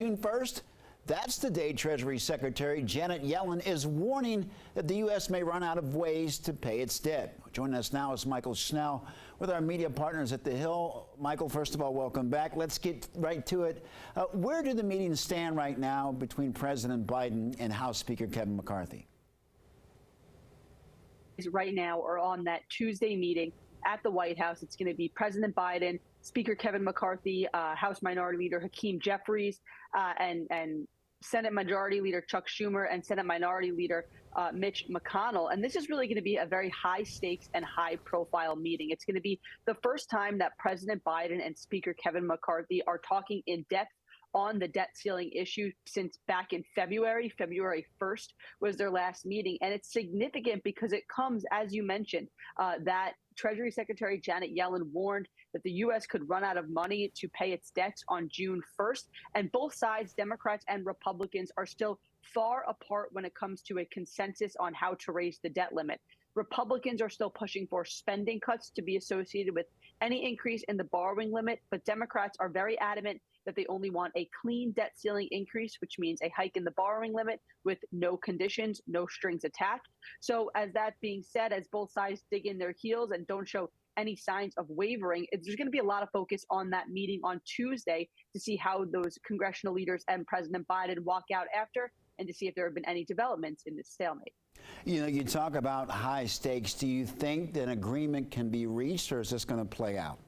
June 1st? That's the day Treasury Secretary Janet Yellen is warning that the U.S. may run out of ways to pay its debt. Joining us now is Mychael Schnell with our media partners at the Hill. Mychael, first of all, welcome back. Let's get right to it. Where do the meetings stand right now between President Biden and House Speaker Kevin McCarthy? Right now are on that Tuesday meeting at the White House. It's going to be President Biden, Speaker Kevin McCarthy, House Minority Leader Hakeem Jeffries, and Senate Majority Leader Chuck Schumer and Senate Minority Leader Mitch McConnell. And this is really going to be a very high stakes and high profile meeting. It's going to be the first time that President Biden and Speaker Kevin McCarthy are talking in depth on the debt ceiling issue since back in February. February 1st was their last meeting. And it's significant because it comes, as you mentioned, that Treasury Secretary Janet Yellen warned that the U.S. could run out of money to pay its debts on June 1st. And both sides, Democrats and Republicans, are still far apart when it comes to a consensus on how to raise the debt limit. Republicans are still pushing for spending cuts to be associated with any increase in the borrowing limit, but Democrats are very adamant that they only want a clean debt ceiling increase, which means a hike in the borrowing limit with no conditions, no strings attached. So as that being said, as both sides dig in their heels and don't show any signs of wavering, there's going to be a lot of focus on that meeting on Tuesday to see how those congressional leaders and President Biden walk out after, and to see if there have been any developments in this stalemate. You know, you talk about high stakes. Do you think that an agreement can be reached, or is this going to play out?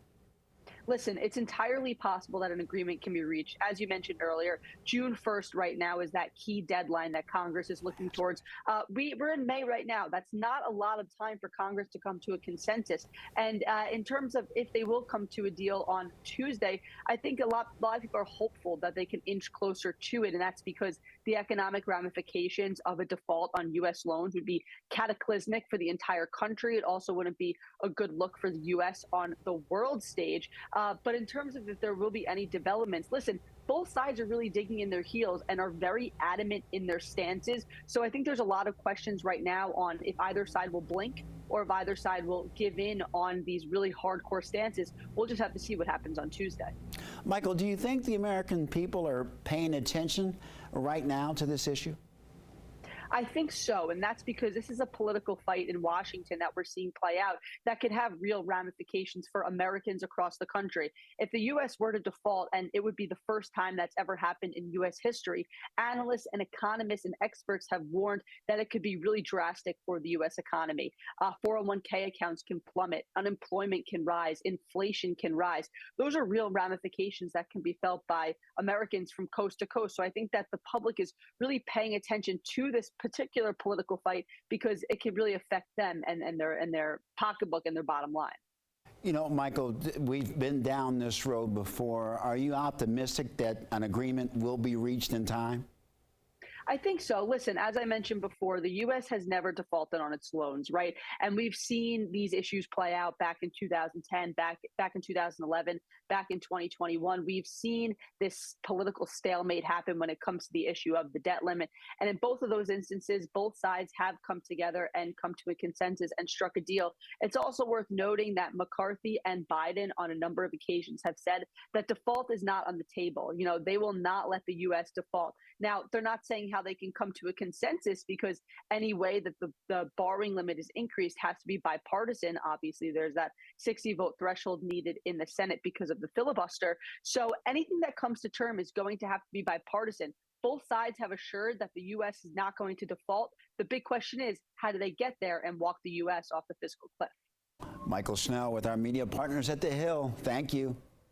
Listen, it's entirely possible that an agreement can be reached. As you mentioned earlier, June 1st right now is that key deadline that Congress is looking towards. We're in May right now. That's not a lot of time for Congress to come to a consensus. And in terms of if they will come to a deal on Tuesday, I think a lot of people are hopeful that they can inch closer to it. And that's because the economic ramifications of a default on U.S. loans would be cataclysmic for the entire country. It also wouldn't be a good look for the U.S. on the world stage. But in terms of if there will be any developments, listen, both sides are really digging in their heels and are very adamant in their stances. So I think there's a lot of questions right now on if either side will blink or if either side will give in on these really hardcore stances. We'll just have to see what happens on Tuesday. Mychael, do you think the American people are paying attention right now to this issue? I think so, and that's because this is a political fight in Washington that we're seeing play out that could have real ramifications for Americans across the country. If the U.S. were to default, and it would be the first time that's ever happened in U.S. history, analysts and economists and experts have warned that it could be really drastic for the U.S. economy. 401k accounts can plummet, unemployment can rise, inflation can rise. Those are real ramifications that can be felt by Americans from coast to coast. So I think that the public is really paying attention to this particular political fight because it could really affect them and their pocketbook and their bottom line. You know, Mychael, we've been down this road before. Are you optimistic that an agreement will be reached in time? I think so. Listen, as I mentioned before, the U.S. has never defaulted on its loans, right? And we've seen these issues play out back in 2010, back in 2011, back in 2021. We've seen this political stalemate happen when it comes to the issue of the debt limit. And in both of those instances, both sides have come together and come to a consensus and struck a deal. It's also worth noting that McCarthy and Biden on a number of occasions have said that default is not on the table. You know, they will not let the U.S. default. Now, they're not saying how they can come to a consensus because any way that the borrowing limit is increased has to be bipartisan. Obviously, there's that 60-vote threshold needed in the Senate because of the filibuster. So anything that comes to term is going to have to be bipartisan. Both sides have assured that the U.S. is not going to default. The big question is, how do they get there and walk the U.S. off the fiscal cliff? Mychael Schnell with our media partners at the Hill. Thank you.